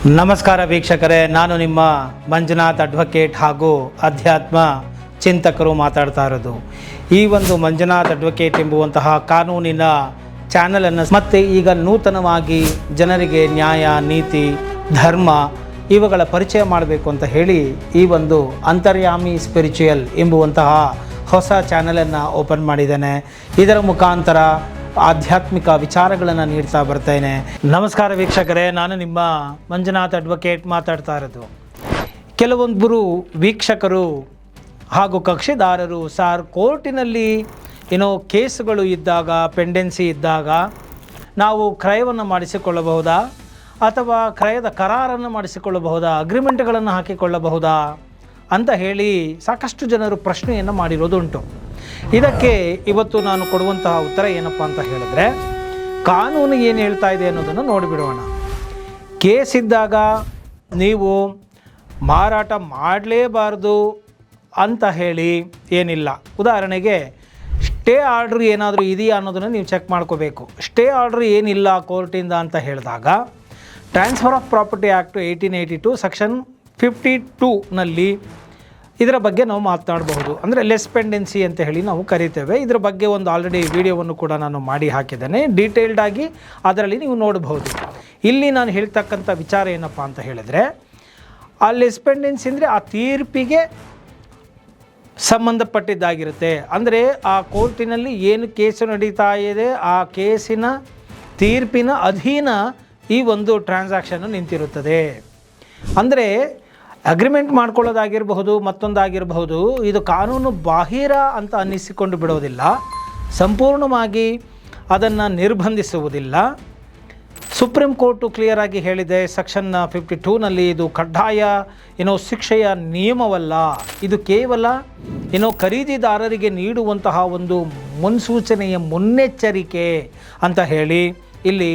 ನಮಸ್ಕಾರ ವೀಕ್ಷಕರೇ, ನಾನು ನಿಮ್ಮ ಮಂಜುನಾಥ್ ಅಡ್ವೊಕೇಟ್ ಹಾಗೂ ಅಧ್ಯಾತ್ಮ ಚಿಂತಕರು ಮಾತಾಡ್ತಾ ಇರೋದು. ಈ ಒಂದು ಮಂಜುನಾಥ್ ಅಡ್ವೊಕೇಟ್ ಎಂಬುವಂತಹ ಕಾನೂನಿನ ಚಾನಲನ್ನು ಮತ್ತೆ ಈಗ ನೂತನವಾಗಿ ಜನರಿಗೆ ನ್ಯಾಯ, ನೀತಿ, ಧರ್ಮ ಇವುಗಳ ಪರಿಚಯ ಮಾಡಬೇಕು ಅಂತ ಹೇಳಿ ಈ ಒಂದು ಅಂತರ್ಯಾಮಿ ಸ್ಪಿರಿಚುಯಲ್ ಎಂಬುವಂತಹ ಹೊಸ ಚಾನಲನ್ನು ಓಪನ್ ಮಾಡಿದ್ದೇನೆ. ಇದರ ಮುಖಾಂತರ ಆಧ್ಯಾತ್ಮಿಕ ವಿಚಾರಗಳನ್ನು ನೀಡ್ತಾ ಬರ್ತೇನೆ. ನಮಸ್ಕಾರ ವೀಕ್ಷಕರೇ, ನಾನು ನಿಮ್ಮ ಮಂಜುನಾಥ್ ಅಡ್ವೊಕೇಟ್ ಮಾತಾಡ್ತಾ ಇರೋದು. ಕೆಲವೊಬ್ಬರು ವೀಕ್ಷಕರು ಹಾಗೂ ಕಕ್ಷಿದಾರರು ಕೋರ್ಟಿನಲ್ಲಿ ಕೇಸುಗಳು ಇದ್ದಾಗ, ಪೆಂಡೆನ್ಸಿ ಇದ್ದಾಗ ನಾವು ಕ್ರಯವನ್ನು ಮಾಡಿಸಿಕೊಳ್ಳಬಹುದಾ ಅಥವಾ ಕ್ರಯದ ಕರಾರನ್ನು ಮಾಡಿಸಿಕೊಳ್ಳಬಹುದಾ, ಅಗ್ರಿಮೆಂಟ್ಗಳನ್ನು ಹಾಕಿಕೊಳ್ಳಬಹುದಾ ಅಂತ ಹೇಳಿ ಸಾಕಷ್ಟು ಜನರು ಪ್ರಶ್ನೆಯನ್ನು ಮಾಡಿರೋದುಂಟು. ಇದಕ್ಕೆ ಇವತ್ತು ನಾನು ಕೊಡುವಂತಹ ಉತ್ತರ ಏನಪ್ಪ ಅಂತ ಹೇಳಿದ್ರೆ, ಕಾನೂನು ಏನು ಹೇಳ್ತಾ ಇದೆ ಅನ್ನೋದನ್ನು ನೋಡಿಬಿಡೋಣ. ಕೇಸ್ ಇದ್ದಾಗ ನೀವು ಮಾರಾಟ ಮಾಡಲೇಬಾರ್ದು ಅಂತ ಹೇಳಿ ಏನಿಲ್ಲ. ಉದಾಹರಣೆಗೆ ಸ್ಟೇ ಆರ್ಡ್ರ್ ಏನಾದರೂ ಇದೆಯಾ ಅನ್ನೋದನ್ನು ನೀವು ಚೆಕ್ ಮಾಡ್ಕೋಬೇಕು. ಸ್ಟೇ ಆರ್ಡ್ರ್ ಏನಿಲ್ಲ ಕೋರ್ಟಿಂದ ಅಂತ ಹೇಳಿದಾಗ transfer of property act 1882 section 52ನಲ್ಲಿ ಇದರ ಬಗ್ಗೆ ನಾವು ಮಾತನಾಡಬಹುದು. ಅಂದರೆ ಲೆಸ್ ಪೆಂಡೆನ್ಸಿ ಅಂತ ಹೇಳಿ ನಾವು ಕರಿತೇವೆ. ಇದರ ಬಗ್ಗೆ ಒಂದು ಆಲ್ರೆಡಿ ವಿಡಿಯೋವನ್ನು ಕೂಡ ನಾನು ಮಾಡಿ ಹಾಕಿದ್ದೇನೆ, ಡೀಟೇಲ್ಡಾಗಿ ಅದರಲ್ಲಿ ನೀವು ನೋಡಬಹುದು. ಇಲ್ಲಿ ನಾನು ಹೇಳ್ತಕ್ಕಂಥ ವಿಚಾರ ಏನಪ್ಪ ಅಂತ ಹೇಳಿದರೆ, ಆ ಲೆಸ್ ಪೆಂಡೆನ್ಸಿ ಅಂದರೆ ಆ ತೀರ್ಪಿಗೆ ಸಂಬಂಧಪಟ್ಟಿದ್ದಾಗಿರುತ್ತೆ. ಅಂದರೆ ಆ ಕೋರ್ಟಿನಲ್ಲಿ ಏನು ಕೇಸು ನಡೀತಾ ಇದೆ, ಆ ಕೇಸಿನ ತೀರ್ಪಿನ ಅಧೀನ ಈ ಒಂದು ಟ್ರಾನ್ಸಾಕ್ಷನ್ನು ನಿಂತಿರುತ್ತದೆ. ಅಂದರೆ ಅಗ್ರಿಮೆಂಟ್ ಮಾಡ್ಕೊಳ್ಳೋದಾಗಿರಬಹುದು, ಮತ್ತೊಂದಾಗಿರಬಹುದು, ಇದು ಕಾನೂನು ಬಾಹಿರ ಅಂತ ಅನ್ನಿಸಿಕೊಂಡು ಬಿಡೋದಿಲ್ಲ, ಸಂಪೂರ್ಣವಾಗಿ ಅದನ್ನು ನಿರ್ಬಂಧಿಸುವುದಿಲ್ಲ. ಸುಪ್ರೀಂ ಕೋರ್ಟು ಕ್ಲಿಯರಾಗಿ ಹೇಳಿದೆ ಸೆಕ್ಷನ್ 52ನಲ್ಲಿ, ಇದು ಕಡ್ಡಾಯ ಶಿಕ್ಷೆಯ ನಿಯಮವಲ್ಲ, ಇದು ಕೇವಲ ಖರೀದಿದಾರರಿಗೆ ನೀಡುವಂತಹ ಒಂದು ಮುನ್ಸೂಚನೆಯ ಮುನ್ನೆಚ್ಚರಿಕೆ ಅಂತ ಹೇಳಿ ಇಲ್ಲಿ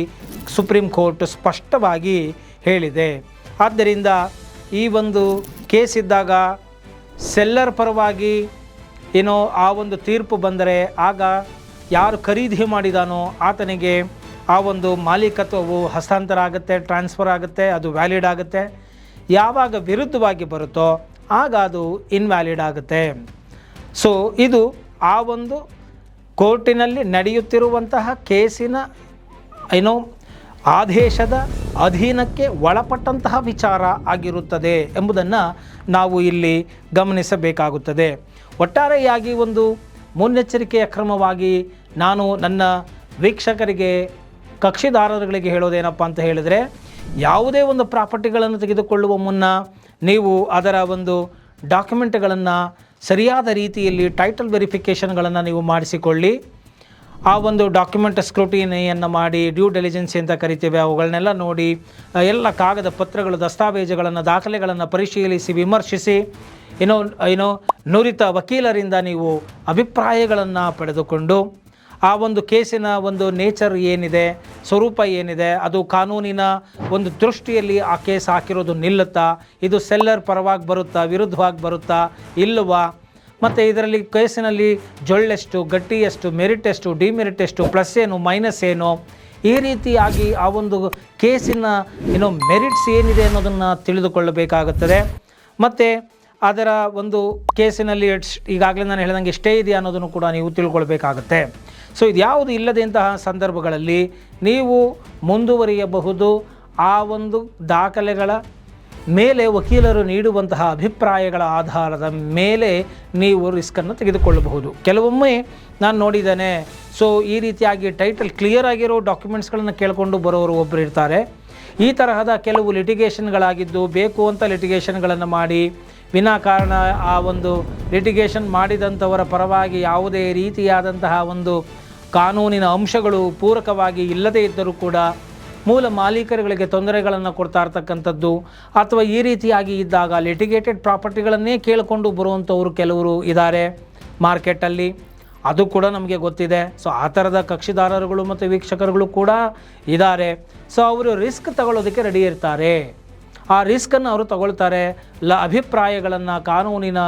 ಸುಪ್ರೀಂ ಕೋರ್ಟ್ ಸ್ಪಷ್ಟವಾಗಿ ಹೇಳಿದೆ. ಆದ್ದರಿಂದ ಈ ಒಂದು ಕೇಸ್ ಇದ್ದಾಗ ಸೆಲ್ಲರ್ ಪರವಾಗಿ ಆ ಒಂದು ತೀರ್ಪು ಬಂದರೆ ಆಗ ಯಾರು ಖರೀದಿ ಮಾಡಿದಾನೋ ಆತನಿಗೆ ಆ ಒಂದು ಮಾಲೀಕತ್ವವು ಹಸ್ತಾಂತರ ಆಗುತ್ತೆ, ಟ್ರಾನ್ಸ್ಫರ್ ಆಗುತ್ತೆ, ಅದು ವ್ಯಾಲಿಡ್ ಆಗುತ್ತೆ. ಯಾವಾಗ ವಿರುದ್ಧವಾಗಿ ಬರುತ್ತೋ ಆಗ ಅದು ಇನ್ವ್ಯಾಲಿಡ್ ಆಗುತ್ತೆ. ಸೊ ಇದು ಆ ಒಂದು ಕೋರ್ಟಿನಲ್ಲಿ ನಡೆಯುತ್ತಿರುವಂತಹ ಕೇಸಿನ ಆದೇಶದ ಅಧೀನಕ್ಕೆ ಒಳಪಟ್ಟಂತಹ ವಿಚಾರ ಆಗಿರುತ್ತದೆ ಎಂಬುದನ್ನು ನಾವು ಇಲ್ಲಿ ಗಮನಿಸಬೇಕಾಗುತ್ತದೆ. ಒಟ್ಟಾರೆಯಾಗಿ ಒಂದು ಮುನ್ನೆಚ್ಚರಿಕೆಯ ಕ್ರಮವಾಗಿ ನಾನು ನನ್ನ ವೀಕ್ಷಕರಿಗೆ, ಕಕ್ಷಿದಾರರುಗಳಿಗೆ ಹೇಳೋದೇನಪ್ಪ ಅಂತ ಹೇಳಿದರೆ, ಯಾವುದೇ ಒಂದು ಪ್ರಾಪರ್ಟಿಗಳನ್ನು ತೆಗೆದುಕೊಳ್ಳುವ ಮುನ್ನ ನೀವು ಅದರ ಒಂದು ಡಾಕ್ಯುಮೆಂಟ್ಗಳನ್ನು ಸರಿಯಾದ ರೀತಿಯಲ್ಲಿ ಟೈಟಲ್ ವೆರಿಫಿಕೇಷನ್ಗಳನ್ನು ನೀವು ಮಾಡಿಸಿಕೊಳ್ಳಿ. ಆ ಒಂದು ಡಾಕ್ಯುಮೆಂಟ್ ಸ್ಕ್ರೂಟಿನಿಯನ್ನು ಮಾಡಿ, ಡ್ಯೂ ಡೆಲಿಜೆನ್ಸಿ ಅಂತ ಕರಿತೇವೆ, ಅವುಗಳನ್ನೆಲ್ಲ ನೋಡಿ, ಎಲ್ಲ ಕಾಗದ ಪತ್ರಗಳು, ದಸ್ತಾವೇಜುಗಳನ್ನು, ದಾಖಲೆಗಳನ್ನು ಪರಿಶೀಲಿಸಿ, ವಿಮರ್ಶಿಸಿ, ನುರಿತ ವಕೀಲರಿಂದ ನೀವು ಅಭಿಪ್ರಾಯಗಳನ್ನು ಪಡೆದುಕೊಂಡು ಆ ಒಂದು ಕೇಸಿನ ಒಂದು ನೇಚರ್ ಏನಿದೆ, ಸ್ವರೂಪ ಏನಿದೆ, ಅದು ಕಾನೂನಿನ ಒಂದು ದೃಷ್ಟಿಯಲ್ಲಿ ಆ ಕೇಸ್ ಹಾಕಿರೋದು ನಿಲ್ಲುತ್ತಾ, ಇದು ಸೆಲ್ಲರ್ ಪರವಾಗಿ ಬರುತ್ತಾ, ವಿರುದ್ಧವಾಗಿ ಬರುತ್ತಾ, ಇಲ್ಲವಾ, ಮತ್ತು ಇದರಲ್ಲಿ ಕೇಸಿನಲ್ಲಿ ಜೊಳ್ಳೆಷ್ಟು, ಗಟ್ಟಿ ಎಷ್ಟು, ಮೆರಿಟ್ ಎಷ್ಟು, ಡಿಮೆರಿಟ್ ಎಷ್ಟು, ಪ್ಲಸ್ ಏನು, ಮೈನಸ್ ಏನು, ಈ ರೀತಿಯಾಗಿ ಆ ಒಂದು ಕೇಸಿನ ಮೆರಿಟ್ಸ್ ಏನಿದೆ ಅನ್ನೋದನ್ನು ತಿಳಿದುಕೊಳ್ಳಬೇಕಾಗುತ್ತದೆ. ಮತ್ತು ಅದರ ಒಂದು ಕೇಸಿನಲ್ಲಿ ಈಗಾಗಲೇ ನಾನು ಹೇಳಿದಂಗೆ ಸ್ಟೇ ಇದೆಯಾ ಅನ್ನೋದನ್ನು ಕೂಡ ನೀವು ತಿಳ್ಕೊಳ್ಬೇಕಾಗುತ್ತೆ. ಸೊ ಇದು ಯಾವುದು ಇಲ್ಲದಂತಹ ಸಂದರ್ಭಗಳಲ್ಲಿ ನೀವು ಮುಂದುವರಿಯಬಹುದು. ಆ ಒಂದು ದಾಖಲೆಗಳ ಮೇಲೆ ವಕೀಲರು ನೀಡುವಂತಹ ಅಭಿಪ್ರಾಯಗಳ ಆಧಾರದ ಮೇಲೆ ನೀವು ರಿಸ್ಕನ್ನು ತೆಗೆದುಕೊಳ್ಳಬಹುದು. ಕೆಲವೊಮ್ಮೆ ನಾನು ನೋಡಿದ್ದೇನೆ, ಸೊ ಈ ರೀತಿಯಾಗಿ ಟೈಟಲ್ ಕ್ಲಿಯರ್ ಆಗಿರೋ ಡಾಕ್ಯುಮೆಂಟ್ಸ್ಗಳನ್ನು ಕೇಳಿಕೊಂಡು ಬರೋರು ಒಬ್ಬರು ಇರ್ತಾರೆ. ಈ ತರಹದ ಕೆಲವು ಲಿಟಿಗೇಷನ್ಗಳಾಗಿದ್ದು, ಬೇಕು ಅಂತ ಲಿಟಿಗೇಷನ್ಗಳನ್ನು ಮಾಡಿ ವಿನಾಕಾರಣ ಆ ಒಂದು ಲಿಟಿಗೇಷನ್ ಮಾಡಿದಂಥವರ ಪರವಾಗಿ ಯಾವುದೇ ರೀತಿಯಾದಂತಹ ಒಂದು ಕಾನೂನಿನ ಅಂಶಗಳು ಪೂರಕವಾಗಿ ಇಲ್ಲದೇ ಇದ್ದರೂ ಕೂಡ ಮೂಲ ಮಾಲೀಕರುಗಳಿಗೆ ತೊಂದರೆಗಳನ್ನು ಕೊಡ್ತಾ ಇರ್ತಕ್ಕಂಥದ್ದು, ಅಥವಾ ಈ ರೀತಿಯಾಗಿ ಇದ್ದಾಗ ಲಿಟಿಗೇಟೆಡ್ ಪ್ರಾಪರ್ಟಿಗಳನ್ನೇ ಕೇಳಿಕೊಂಡು ಬರುವಂಥವರು ಕೆಲವರು ಇದ್ದಾರೆ ಮಾರ್ಕೆಟಲ್ಲಿ. ಅದು ಕೂಡ ನಮಗೆ ಗೊತ್ತಿದೆ. ಸೊ ಆ ಥರದ ಕಕ್ಷಿದಾರರುಗಳು ಮತ್ತು ವೀಕ್ಷಕರುಗಳು ಕೂಡ ಇದ್ದಾರೆ. ಸೊ ಅವರು ರಿಸ್ಕ್ ತಗೊಳ್ಳೋದಕ್ಕೆ ರೆಡಿ ಇರ್ತಾರೆ. ಆ ರಿಸ್ಕನ್ನು ಅವರು ತಗೊಳ್ತಾರೆ. ಅಭಿಪ್ರಾಯಗಳನ್ನು ಕಾನೂನಿನ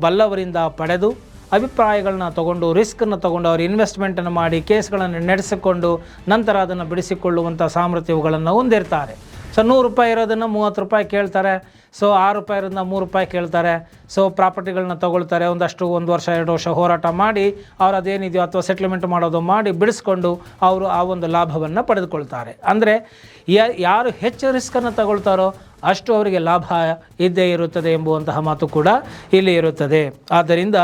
ಬಲ್ಲವರಿಂದ ಪಡೆದು ಅಭಿಪ್ರಾಯಗಳನ್ನ ತಗೊಂಡು, ರಿಸ್ಕನ್ನು ತಗೊಂಡು, ಅವರು ಇನ್ವೆಸ್ಟ್ಮೆಂಟನ್ನು ಮಾಡಿ ಕೇಸ್ಗಳನ್ನು ನಡೆಸಿಕೊಂಡು ನಂತರ ಅದನ್ನು ಬಿಡಿಸಿಕೊಳ್ಳುವಂಥ ಸಾಮರ್ಥ್ಯಗಳನ್ನು ಹೊಂದಿರ್ತಾರೆ. ಸೊ ಸೊ 100 ರೂಪಾಯಿ ಇರೋದನ್ನು 30 ರೂಪಾಯಿ ಕೇಳ್ತಾರೆ. ಸೊ 6 ರೂಪಾಯಿ ಇರೋದನ್ನ 3 ರೂಪಾಯಿ ಕೇಳ್ತಾರೆ. ಸೊ ಪ್ರಾಪರ್ಟಿಗಳನ್ನ ತೊಗೊಳ್ತಾರೆ. ಒಂದಷ್ಟು 1 ವರ್ಷ 2 ವರ್ಷ ಹೋರಾಟ ಮಾಡಿ ಅವ್ರು ಅದೇನಿದೆಯೋ ಅಥವಾ ಸೆಟ್ಲ್ಮೆಂಟ್ ಮಾಡೋದು ಮಾಡಿ ಬಿಡಿಸ್ಕೊಂಡು ಅವರು ಆ ಒಂದು ಲಾಭವನ್ನು ಪಡೆದುಕೊಳ್ತಾರೆ. ಅಂದರೆ ಯಾರು ಹೆಚ್ಚು ರಿಸ್ಕನ್ನು ತಗೊಳ್ತಾರೋ ಅಷ್ಟು ಅವರಿಗೆ ಲಾಭ ಇದ್ದೇ ಇರುತ್ತದೆ ಎಂಬುವಂತಹ ಮಾತು ಕೂಡ ಇಲ್ಲಿ ಇರುತ್ತದೆ. ಆದ್ದರಿಂದ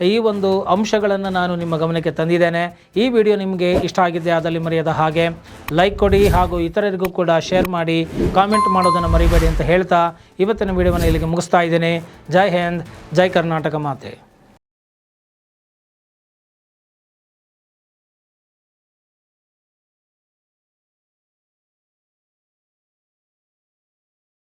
ಈ ಒಂದು ಅಂಶಗಳನ್ನು ನಾನು ನಿಮ್ಮ ಗಮನಕ್ಕೆ ತಂದಿದ್ದೇನೆ. ಈ ವಿಡಿಯೋ ನಿಮಗೆ ಇಷ್ಟ ಆಗಿದ್ದೆ ಆದಲ್ಲಿ ಮರೆಯದ ಹಾಗೆ ಲೈಕ್ ಕೊಡಿ ಹಾಗೂ ಇತರರಿಗೂ ಕೂಡ ಶೇರ್ ಮಾಡಿ, ಕಾಮೆಂಟ್ ಮಾಡೋದನ್ನು ಮರಿಬೇಡಿ ಅಂತ ಹೇಳ್ತಾ ಇವತ್ತಿನ ವಿಡಿಯೋವನ್ನು ಇಲ್ಲಿಗೆ ಮುಗಿಸ್ತಾ ಇದ್ದೇನೆ. ಜೈ ಹಿಂದ್, ಜೈ ಕರ್ನಾಟಕ ಮಾತೆ.